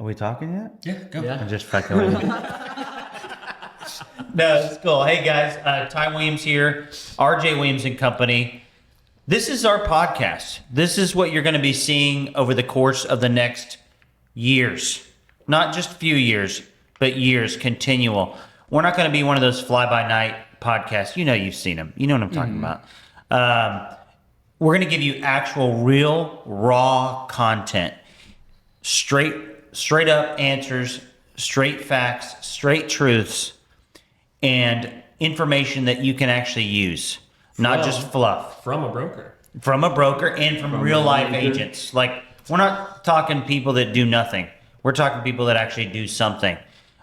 Are we talking yet? Yeah, go. Yeah. I'm just fucking with you. No, it's cool. Hey guys, Ty Williams here, RJWilliams Company. This is our podcast. This is what you're going to be seeing over the course of the next years. Not just a few years, but years, continual. We're not going to be one of those fly-by-night podcasts. You know you've seen them. You know what I'm talking about. We're going to give you actual, real, raw content. Straight up answers, straight facts, straight truths, and information that you can actually use. Not just fluff. From a broker. From a broker and from real life agents. Like, we're not talking people that do nothing. We're talking people that actually do something.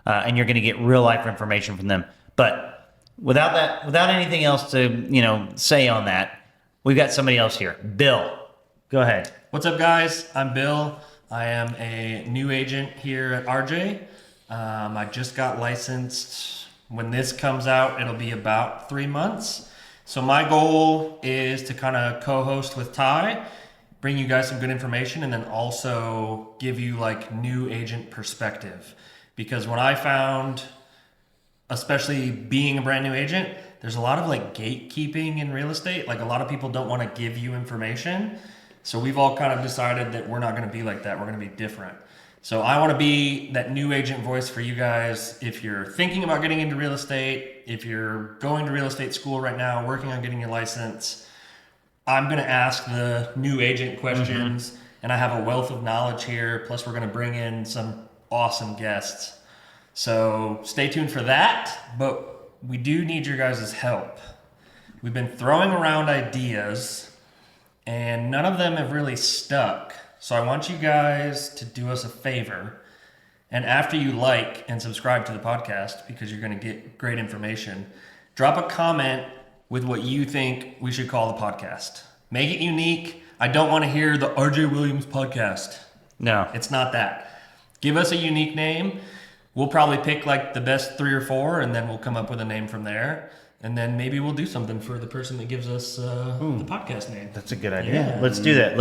And you're going to get real life information from them. But without anything else to, say on that, we've got somebody else here. Bill, go ahead. What's up, guys? I'm Bill. I am a new agent here at RJ. I just got licensed. When this comes out, it'll be about 3 months. So my goal is to kind of co-host with Ty, bring you guys some good information, and then also give you like new agent perspective. Because what I found, especially being a brand new agent, there's a lot of like gatekeeping in real estate. Like a lot of people don't want to give you information. So we've all kind of decided that we're not going to be like that. We're going to be different. So I want to be that new agent voice for you guys. If you're thinking about getting into real estate, if you're going to real estate school right now, working on getting your license, I'm going to ask the new agent questions. And I have a wealth of knowledge here. Plus we're going to bring in some awesome guests. So stay tuned for that. But we do need your guys' help. We've been throwing around ideas and none of them have really stuck. So I want you guys to do us a favor. And after you like and subscribe to the podcast, because you're going to get great information, drop a comment with what you think we should call the podcast. Make it unique. I don't want to hear the RJ Williams podcast. No. It's not that. Give us a unique name. We'll probably pick like the best 3 or 4, and then we'll come up with a name from there. And then maybe we'll do something for the person that gives us the podcast name. That's a good idea. Yeah. Let's do that.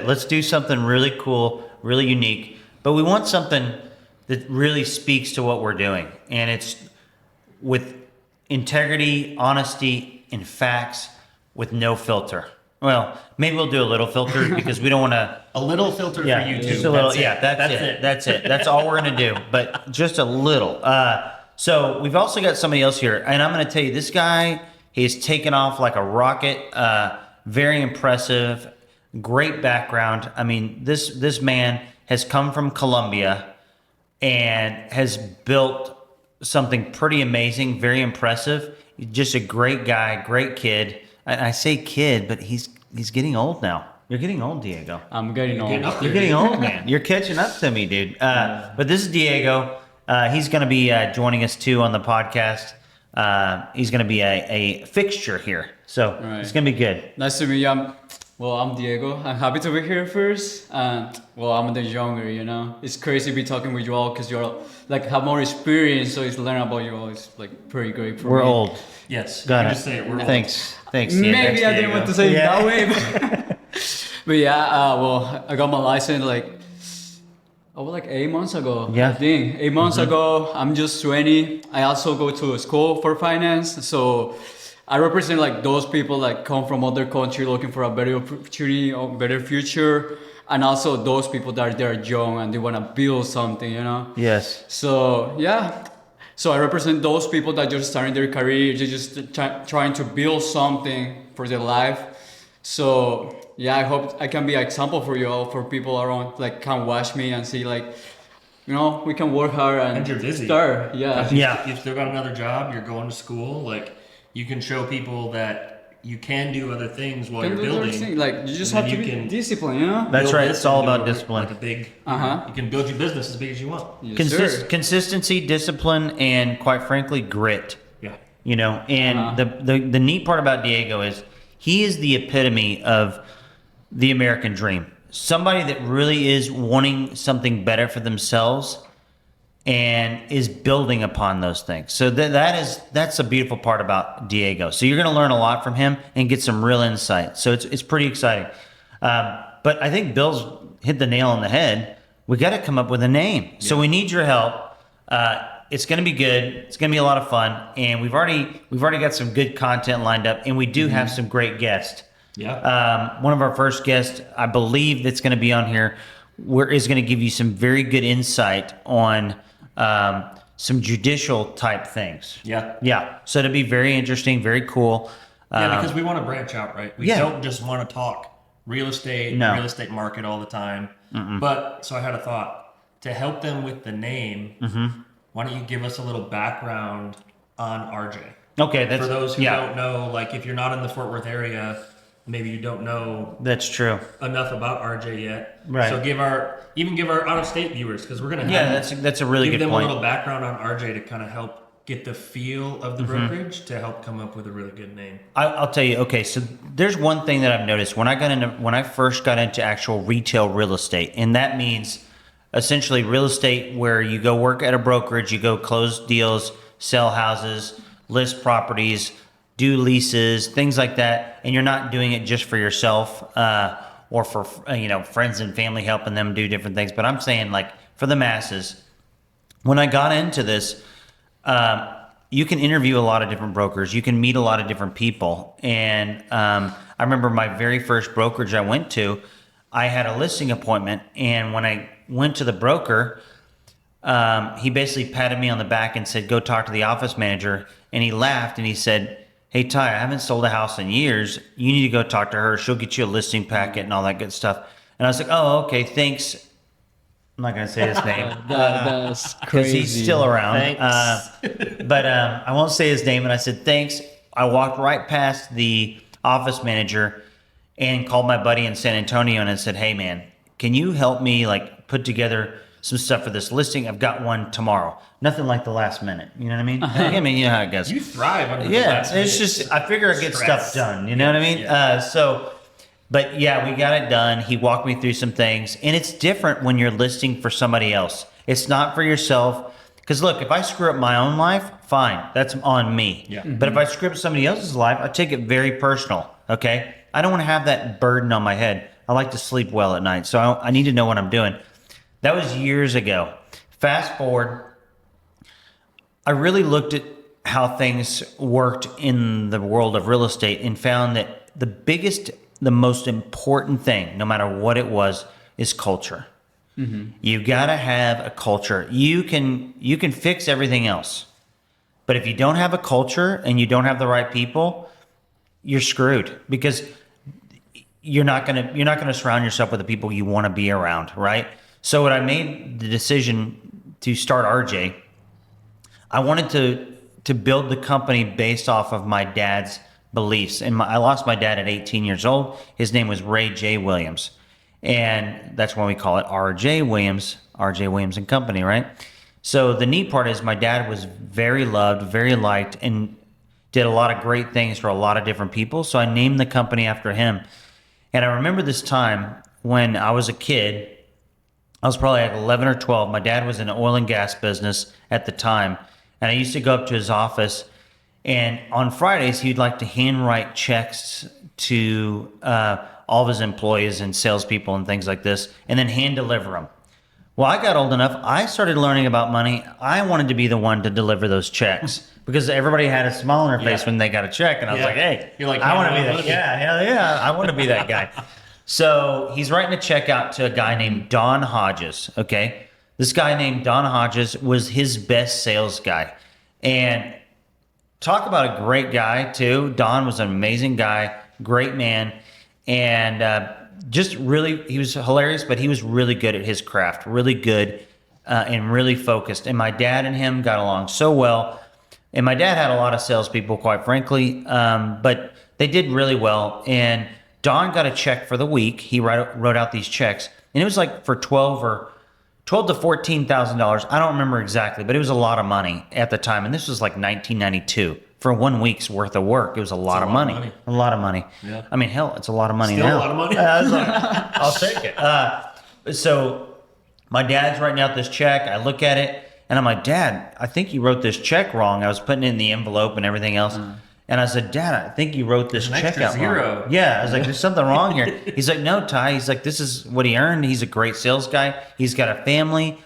Let's do something really cool, really unique. But we want something that really speaks to what we're doing. And it's with integrity, honesty, and facts with no filter. Well, maybe we'll do a little filter because we don't want to... A little filter for YouTube. Just a little, That's it. That's it. That's all we're going to do. But just a little. So we've also got somebody else here. And I'm going to tell you, this guy, he's taken off like a rocket. Very impressive. Great background. I mean, this man has come from Colombia and has built something pretty amazing, very impressive. Just a great guy, great kid. I say kid, but he's getting old now. You're getting old, Diego. I'm getting old. You're getting old, man. You're catching up to me, dude. But this is Diego. He's going to be joining us too on the podcast. He's going to be a fixture here, so it's going to be good. Nice to meet you. I'm Diego. I'm happy to be here first. And I'm the younger, It's crazy to be talking with you all because you're like have more experience. So it's learn about you all. It's like pretty great for me. We're old. Yes. Got it. Just say it. We're Thanks. Diego. Maybe I didn't want to say it that way. But I got my license like 8 months ago. Yeah. I think 8 months ago. I'm just 20. I also go to school for finance. So I represent like those people that come from other country looking for a better opportunity or better future. And also those people that they're young and they want to build something, Yes. So, So I represent those people that just starting their career, they're just trying to build something for their life. So I hope I can be an example for you all, for people around, like can watch me and see like, we can work hard and you're busy. Start. You've still got another job, you're going to school, like you can show people that you can do other things while you're building. Like you just have to be disciplined, That's right. It's all about discipline. Like a big, you can build your business as big as you want. Yes, Consistency, discipline, and quite frankly, grit. Yeah. And the neat part about Diego is he is the epitome of the American dream. Somebody that really is wanting something better for themselves and is building upon those things. So that's a beautiful part about Diego. So you're going to learn a lot from him and get some real insight. So it's pretty exciting. But I think Bill's hit the nail on the head we got to come up with a name. So we need your help. It's going to be good. It's going to be a lot of fun, and we've already got some good content lined up, and we do have some great guests. Yeah. One of our first guests, I believe, that's going to be on here, is going to give you some very good insight on some judicial type things. Yeah. Yeah. So it'll be very interesting, very cool. Yeah, because we want to branch out, right? We don't just want to talk real estate market all the time. But so I had a thought to help them with the name. Why don't you give us a little background on RJ? Okay, that's for those who don't know. Like, if you're not in the Fort Worth area, maybe you don't know. That's true. Enough about RJ yet. Right. So give our out-of-state viewers, because we're gonna that's a really give good them point. a little background on RJ to kind of help get the feel of the brokerage to help come up with a really good name. I'll tell you. Okay, so there's one thing that I've noticed when I first got into actual retail real estate, and that means essentially real estate where you go work at a brokerage, you go close deals, sell houses, list properties, do leases, things like that, and you're not doing it just for yourself or for friends and family, helping them do different things. But I'm saying, like, for the masses, when I got into this, you can interview a lot of different brokers, you can meet a lot of different people, and I remember my very first brokerage I went to, I had a listing appointment, and when I went to the broker, he basically patted me on the back and said, "Go talk to the office manager." And he laughed and he said, "Hey, Ty, I haven't sold a house in years. You need to go talk to her. She'll get you a listing packet and all that good stuff." And I was like, "Oh, okay, thanks." I'm not going to say his name. That's Because crazy. he's still around. Thanks. But I won't say his name. And I said, "Thanks." I walked right past the office manager and called my buddy in San Antonio and said, "Hey, man, can you help me put together some stuff for this listing? I've got one tomorrow." Nothing like the last minute. You know what I mean? I mean, you know how it goes. You thrive under the Yeah, last it's minute just, I figure I get stress. stuff done. You know what I mean? Yeah. But yeah, we got it done. He walked me through some things, and it's different when you're listing for somebody else. It's not for yourself. Because look, if I screw up my own life, fine, that's on me. Yeah. But if I screw up somebody else's life, I take it very personal. Okay, I don't want to have that burden on my head. I like to sleep well at night, so I need to know what I'm doing. That was years ago. Fast forward, I really looked at how things worked in the world of real estate and found that the most important thing, no matter what it was, is culture. You gotta have a culture. You can fix everything else, but if you don't have a culture and you don't have the right people, you're screwed, because you're not gonna surround yourself with the people you want to be around, right? So when I made the decision to start RJ, I wanted to build the company based off of my dad's beliefs. And I lost my dad at 18 years old. His name was RJWilliams. And that's why we call it RJ Williams Company, right? So the neat part is my dad was very loved, very liked, and did a lot of great things for a lot of different people. So I named the company after him. And I remember this time when I was a kid, I was probably like 11 or 12. My dad was in the oil and gas business at the time. And I used to go up to his office, and on Fridays, he'd like to handwrite checks to all of his employees and salespeople and things like this, and then hand deliver them. Well, I got old enough, I started learning about money. I wanted to be the one to deliver those checks because everybody had a smile on their face when they got a check. And I was like, hey, You're like, I want to be that. money. Yeah, hell yeah. I want to be that guy. So he's writing a check out to a guy named Don Hodges. Okay. This guy named Don Hodges was his best sales guy. And talk about a great guy too. Don was an amazing guy, great man. And just really, he was hilarious, but he was really good at his craft, really good and really focused. And my dad and him got along so well. And my dad had a lot of salespeople, quite frankly, but they did really well. And Don got a check for the week. He wrote out these checks, and it was like for $12,000 to $14,000. I don't remember exactly, but it was a lot of money at the time. And this was like 1992. For 1 week's worth of work, it was a lot of money. A lot of money. Yeah. I mean, hell, it's a lot of money Still now. a lot of money. I was like, I'll take it. So my dad's writing out this check. I look at it, and I'm like, Dad, I think you wrote this check wrong. I was putting it in the envelope and everything else. And And I said, Dad, I think you wrote this There's check an extra out wrong. zero. Yeah, I was like, there's something wrong here. He's like, no, Ty. He's like, this is what he earned. He's a great sales guy. He's got a family.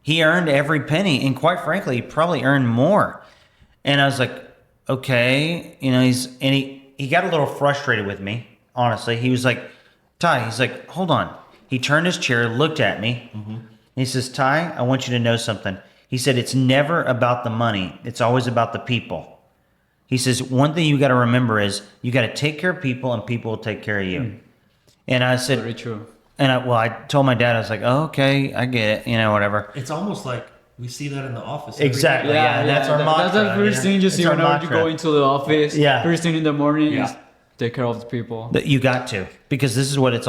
He earned every penny. And quite frankly, he probably earned more. And I was like, okay. He got a little frustrated with me, honestly. He was like, Ty, he's like, hold on. He turned his chair, looked at me. And he says, Ty, I want you to know something. He said, it's never about the money. It's always about the people. He says, one thing you got to remember is you got to take care of people and people will take care of you. And I said, Very true. and I told my dad, I was like, oh, okay, I get it, whatever. It's almost like we see that in the office. every Exactly. day. Yeah, that's our That's mantra, the first thing you see It's our whenever you mantra. go into the office. Yeah. First thing in the morning Yeah. is take care of the people. That you got to, because this is what it's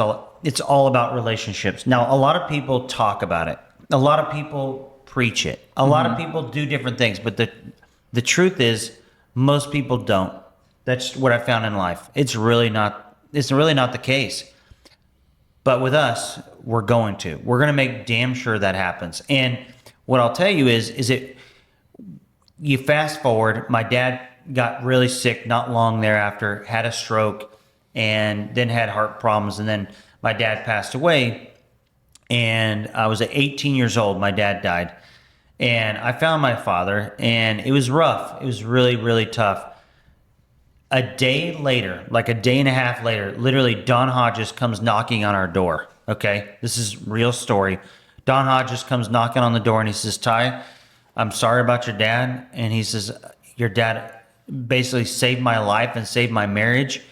all about relationships. Now, a lot of people talk about it. A lot of people preach it. A lot of people do different things, but the truth is most people don't. That's what I found in life. It's really not the case. But with us, we're going to make damn sure that happens. And what I'll tell you is it, you fast forward, my dad got really sick not long thereafter, had a stroke, and then had heart problems. And then my dad passed away. And I was at 18 years old. My dad died. And I found my father, and it was rough. It was really, really tough. A day later, like a day and a half later, literally Don Hodges comes knocking on our door. Okay? This is real story. Don Hodges comes knocking on the door and he says, Ty, I'm sorry about your dad. And he says, your dad basically saved my life and saved my marriage.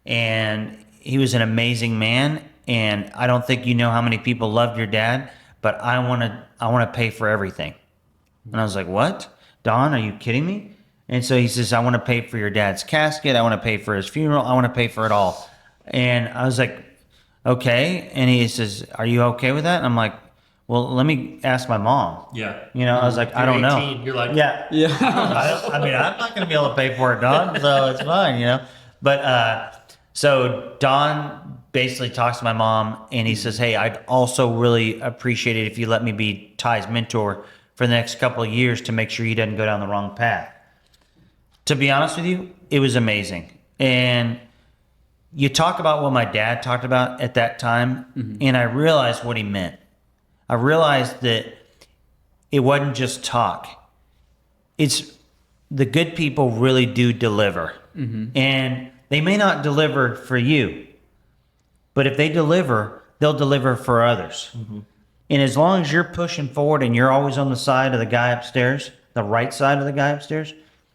And he was an amazing man. And I don't think you know how many people loved your dad, but I want to pay for everything. And I was like, what? Don, are you kidding me? And so he says, I want to pay for your dad's casket. I want to pay for his funeral. I want to pay for it all. And I was like, okay. And he says, are you okay with that? And I'm like, well, let me ask my mom. Yeah. I was like, I don't know. 18, you're like, Yeah. Yeah. I mean, I'm not going to be able to pay for it, Don, so it's fine, But so Don basically talks to my mom, and he says, hey, I'd also really appreciate it if you let me be Ty's mentor for the next couple of years to make sure he doesn't go down the wrong path. To be honest with you, it was amazing. And you talk about what my dad talked about at that time, and I realized what he meant. I realized that it wasn't just talk. It's the good people really do deliver. And they may not deliver for you, but if they deliver, they'll deliver for others. And as long as you're pushing forward and you're always on the side of the guy upstairs, the right side of the guy upstairs,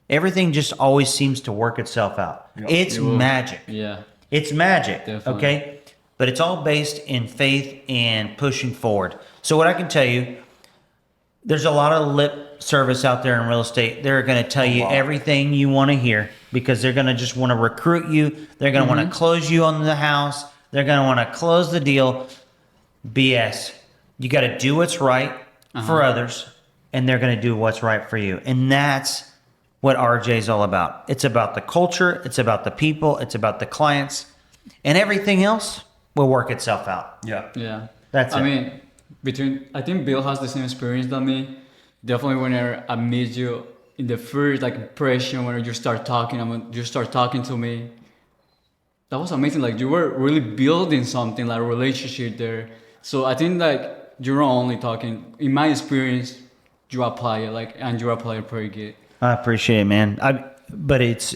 everything just always seems to work itself out. It's magic. Yeah. It's magic, Definitely. okay? But it's all based in faith and pushing forward. So what I can tell you, there's a lot of lip service out there in real estate. They're going to tell you everything you want to hear because they're going to just want to recruit you. They're going to want to close you on the house. They're going to want to close the deal. BS. You got to do what's right for others, and they're going to do what's right for you. And that's what RJ is all about. It's about the culture. It's about the people. It's about the clients. And everything else will work itself out. yeah. Yeah. That's it. I mean, I think Bill has the same experience than me. Definitely when I meet you in the first impression, when you start talking to me, that was amazing. Like you were really building something, like a relationship there. So I think you're not only talking. In my experience, you apply it and you apply it pretty good. I appreciate it, man. But it's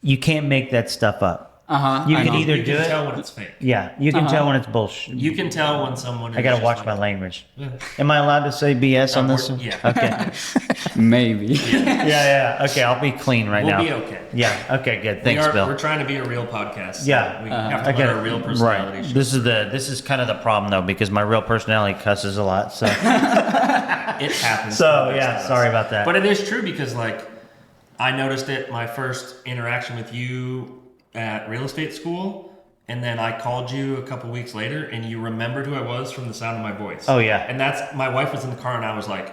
you can't make that stuff up. You can either You do can it. tell when it's fake. Yeah, you can tell when it's bullshit. You can tell when someone is I gotta just watch like, my language. Am I allowed to say BS on this one? Yeah. Okay. Maybe. Yeah. Okay, I'll be clean right We'll now. be okay. Yeah. Okay. Good. Thanks, Bill. We're trying to be a real podcast. So Yeah. we have to Okay. let our real personality Right. show. This is kind of the problem though because my real personality cusses a lot. So It happens. so to the best yeah. of us. Sorry about that. But it is true because I noticed it my first interaction with you at real estate school, and then I called you a couple weeks later, and you remembered who I was from the sound of my voice. Oh, yeah. And my wife was in the car, and I was like,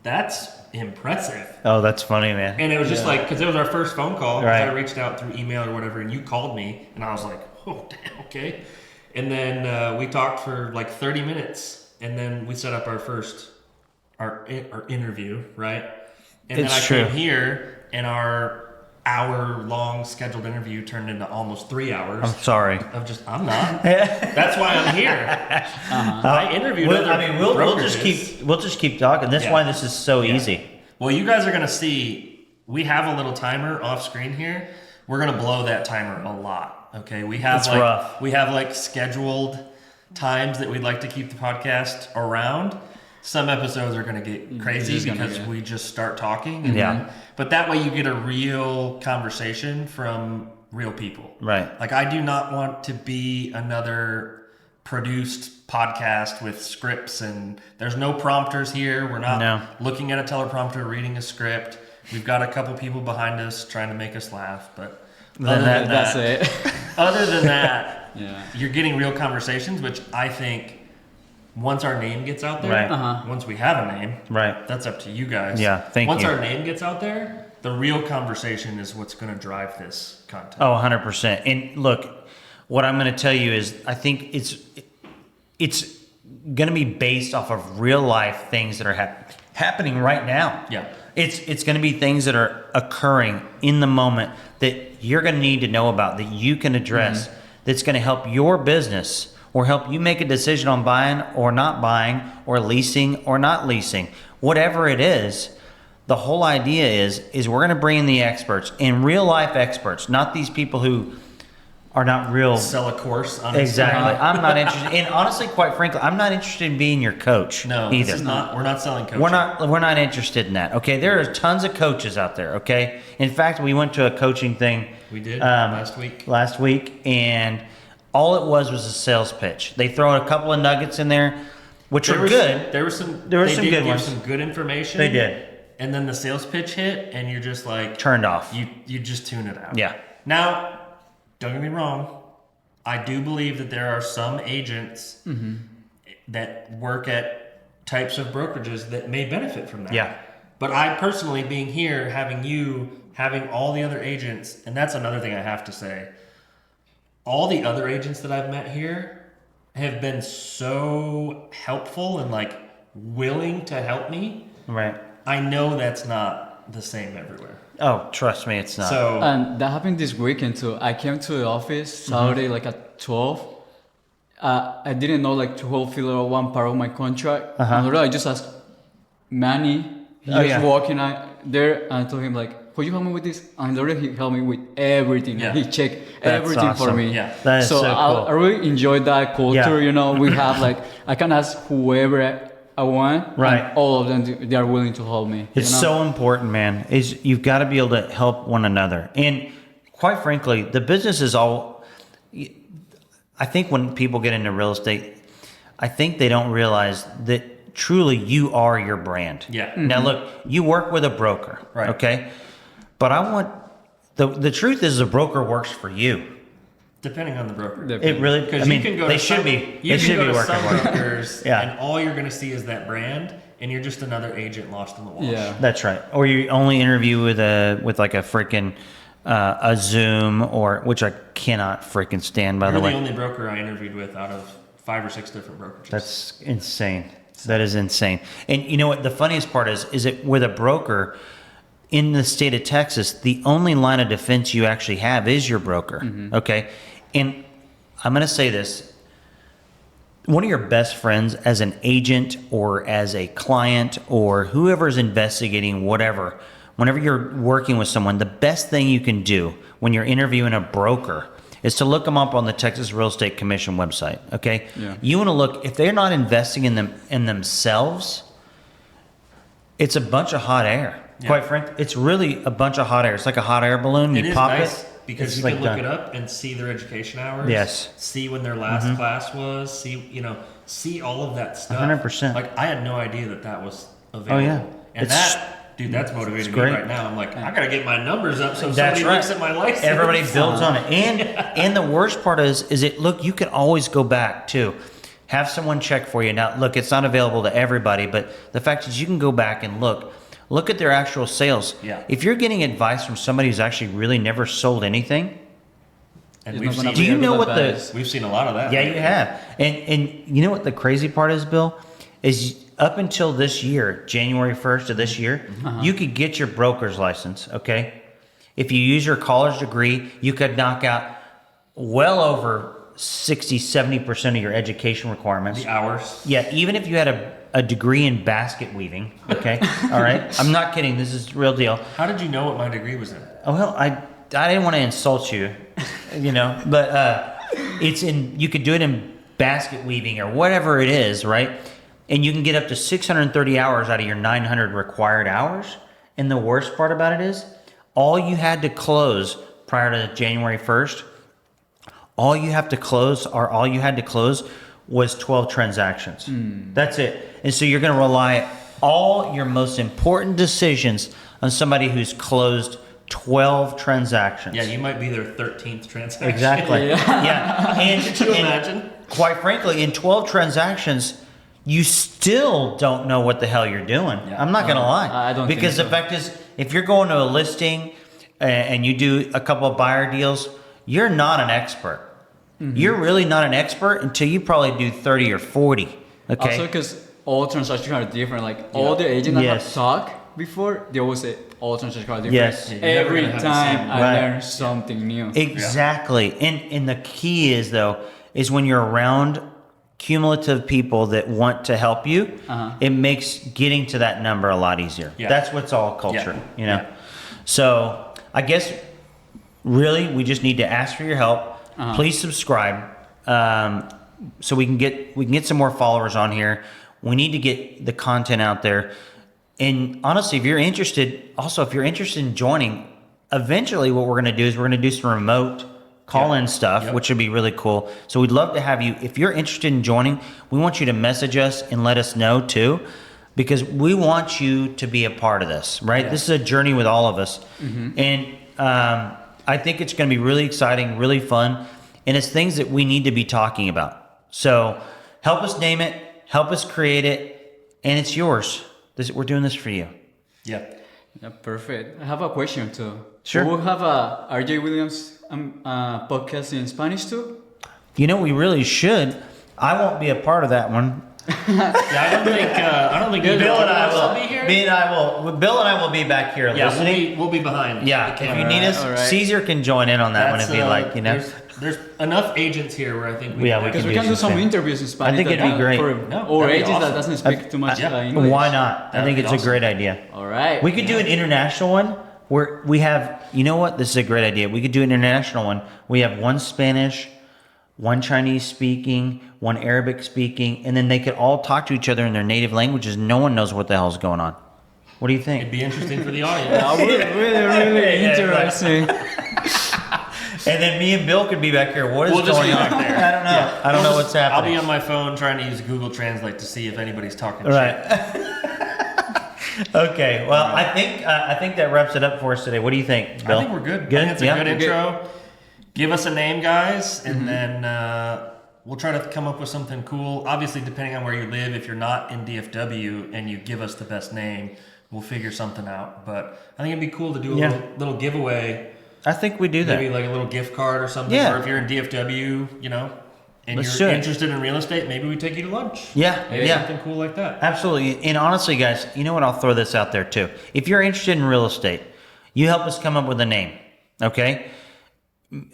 "That's impressive." Oh, that's funny, man. And it was just because it was our first phone call. 'Cause Right. I reached out through email or whatever, and you called me, and I was like, "Oh, damn, okay." And then we talked for 30 minutes, and then we set up our interview, right? And It's then I true. came here, and our hour-long scheduled interview turned into almost 3 hours. I'm sorry. I'm not. That's why I'm here. I interviewed other we'll brokerages. just keep talking. That's why this is so easy. Well, you guys are going to see, we have a little timer off screen here. We're going to blow that timer a lot. Okay. We have rough. We have like scheduled times that we'd like to keep the podcast around. Some episodes are going to get crazy because we just start talking. But that way you get a real conversation from real people. Right. Like, I do not want to be another produced podcast with scripts, and there's no prompters here. We're not looking at a teleprompter, reading a script. We've got a couple people behind us trying to make us laugh, but that's it. other than that, you're getting real conversations, which I think once our name gets out there, once we have a name, that's up to you guys. Yeah, thank once you. our name gets out there, the real conversation is what's going to drive this content. Oh, 100%. And look, what I'm going to tell you is I think it's going to be based off of real life things that are happening right now. Yeah. It's going to be things that are occurring in the moment that you're going to need to know about, that you can address, that's going to help your business or help you make a decision on buying or not buying or leasing or not leasing. Whatever it is, the whole idea is we're going to bring in the experts, and real life experts, not these people who are not real. Sell a course on Exactly. I'm not interested. And honestly, quite frankly, I'm not interested in being your coach. No, either. this is not. We're not selling coaching. We're not interested in that. Okay, there are tons of coaches out there. Okay, in fact, we went to a coaching thing. We did last week. Last week, and all it was a sales pitch. They throw a couple of nuggets in there, which are good. There were some good ones. Some good information. They did. And then the sales pitch hit, and you're just like turned off. You just tune it out. Yeah. Now, don't get me wrong. I do believe that there are some agents that work at types of brokerages that may benefit from that. Yeah. But I personally, being here, having all the other agents, and that's another thing I have to say. All the other agents that I've met here have been so helpful and like willing to help me. Right. I know that's not the same everywhere. Oh, trust me, it's not. So And that happened this weekend too. I came to the office Saturday like at 12. I didn't know like to fulfill one part of my contract. And literally I just asked Manny. He was walking out there, and I told him like, could you help me with this? And literally he helped me with everything. Yeah. He checked That's everything awesome. for me. Yeah. That is so cool. I really enjoyed that culture. Yeah. You know, we have like, I can ask whoever I want. Right. And all of them, they are willing to help me. It's so important, man. Is you've got to be able to help one another. And quite frankly, the business is all. I think when people get into real estate, I think they don't realize that truly you are your brand. Yeah. Now look, you work with a broker, Right. okay? But I want the truth is the broker works for you. depending on the broker. It really. Because I mean, you can go they to should some, be. You They can should go be to working some for it. brokers, Yeah. and all you're going to see is that brand, and you're just another agent lost in the wash. Yeah. That's right. Or you only interview with like a freaking a Zoom, or which I cannot freaking stand. By You're the the way, only broker I interviewed with out of 5 or 6 different brokerages. that's insane. That is insane. And you know what? The funniest part is it with a broker in the state of Texas, the only line of defense you actually have is your broker. Mm-hmm. Okay, and I'm going to say this. One of your best friends as an agent or as a client or whoever's investigating whatever, whenever you're working with someone, the best thing you can do when you're interviewing a broker is to look them up on the Texas Real Estate Commission website, okay? Yeah. You want to look, if they're not investing in themselves, it's a bunch of hot air. Yeah. Quite frankly, it's really a bunch of hot air. It's like a hot air balloon. It You is pop nice it. because it's you like can look done. it up and see their education hours. Yes. See when their last class was. See all of that stuff. 100%. Like I had no idea that was available. Oh, yeah. And It's- that's motivating me great. right now. I'm like, I gotta get my numbers up so That's somebody right. looks at my license. Everybody builds on it. And the worst part is it look, you can always go back too. Have someone check for you. Now look, it's not available to everybody, but the fact is you can go back and look at their actual sales. Yeah. If you're getting advice from somebody who's actually really never sold anything, And It's we've not gonna seen, do you know what advice. we've seen a lot of that. yeah, you have. And you know what the crazy part is, Bill? Is up until this year, January 1st of this year, you could get your broker's license, okay? If you use your college degree, you could knock out well over 60, 70% of your education requirements. The hours. Yeah, even if you had a degree in basket weaving, okay? All right? I'm not kidding. This is real deal. How did you know what my degree was in? Oh, well, I didn't want to insult you, but it's in, you could do it in basket weaving or whatever it is, right? And you can get up to 630 hours out of your 900 required hours. And the worst part about it is, all you had to close prior to January 1st, all you had to close was 12 transactions. That's it. And so you're going to rely all your most important decisions on somebody who's closed 12 transactions. Yeah, you might be their 13th transaction. Exactly. Yeah. And, Could you imagine? Quite frankly, in 12 transactions, you still don't know what the hell you're doing. Yeah. I'm not going to lie. I don't Because think the fact is, if you're going to a listing and you do a couple of buyer deals, you're not an expert. You're really not an expert until you probably do 30 or 40. Okay. Also, because all transactions are different. Like all the agents that Yes. have talked before, they always say all transactions are different. Yes. Yeah, you're never Every gonna have the time same- I Right. learn something new. Exactly. And the key is, though, is when you're around cumulative people that want to help you, it makes getting to that number a lot easier. Yeah. That's what's all culture, Yeah. Yeah. So I guess really we just need to ask for your help. Please subscribe so we can get some more followers on here. We need to get the content out there. And honestly, if you're interested in joining, eventually what we're going to do is we're going to do some remote call-in stuff, Yep. which would be really cool. So we'd love to have you. If you're interested in joining, we want you to message us and let us know too, because we want you to be a part of this, right? Yeah. This is a journey with all of us. And I think it's going to be really exciting, really fun, and it's things that we need to be talking about. So help us name it, help us create it, and it's yours. We're doing this for you. Yeah. Yeah, perfect. I have a question too. Sure. We'll have a RJWilliams podcast in Spanish too. You know, we really should. I won't be a part of that one. Yeah, I don't think Bill and I will will. be here. Bill and I will be back here Yeah, listening. we'll be behind. Yeah, the if you camera. need us, all right. Caesar can join in on that one if you like. There's enough agents here where I think we Yeah, can we Because could we do can do some some- interviews in Spanish. think it'd be that- great. For No, our that'd be agents that awesome. doesn't speak too much yeah. English. Why not? I That'd think be it's a awesome. great idea. All right. We could do an international one where we have, you know what? This is a great idea. We could do an international one. We have one Spanish, one Chinese speaking, one Arabic speaking, and then they could all talk to each other in their native languages. No one knows what the hell's going on. What do you think? It'd be interesting for the audience. That would be really Yeah, interesting. And then me and Bill could be back here. What is We'll just going be on? back there. I don't know. Yeah. I don't know what's I'll happening. be on my phone trying to use Google Translate to see if anybody's talking Right. shit. Okay. Well, I think that wraps it up for us today. What do you think, Bill? I think we're good. Good. I think it's a Yeah? good intro. Give us a name, guys, and then we'll try to come up with something cool. Obviously, depending on where you live, if you're not in DFW and you give us the best name, we'll figure something out. But I think it'd be cool to do a Yeah. little giveaway. I think we do that. Maybe like a little gift card or something. Yeah. Or if you're in DFW, and Let's do you're it. interested in real estate, maybe we take you to lunch. Yeah. Maybe Yeah. something cool like that. Absolutely. And honestly, guys, you know what? I'll throw this out there too. If you're interested in real estate, you help us come up with a name. Okay.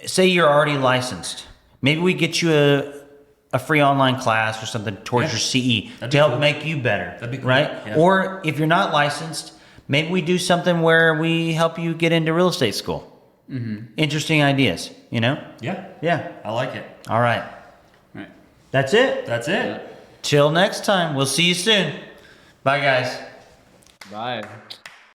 Say you're already licensed. Maybe we get you a free online class or something towards Yeah. your CE That'd to be help cool. make you better. That'd be cool. Right? Yeah. Or if you're not licensed, maybe we do something where we help you get into real estate school. Interesting ideas, Yeah, Yeah. I like it. All right. Right. That's it. That's it. Till next time. We'll see you soon. Bye, guys. Bye.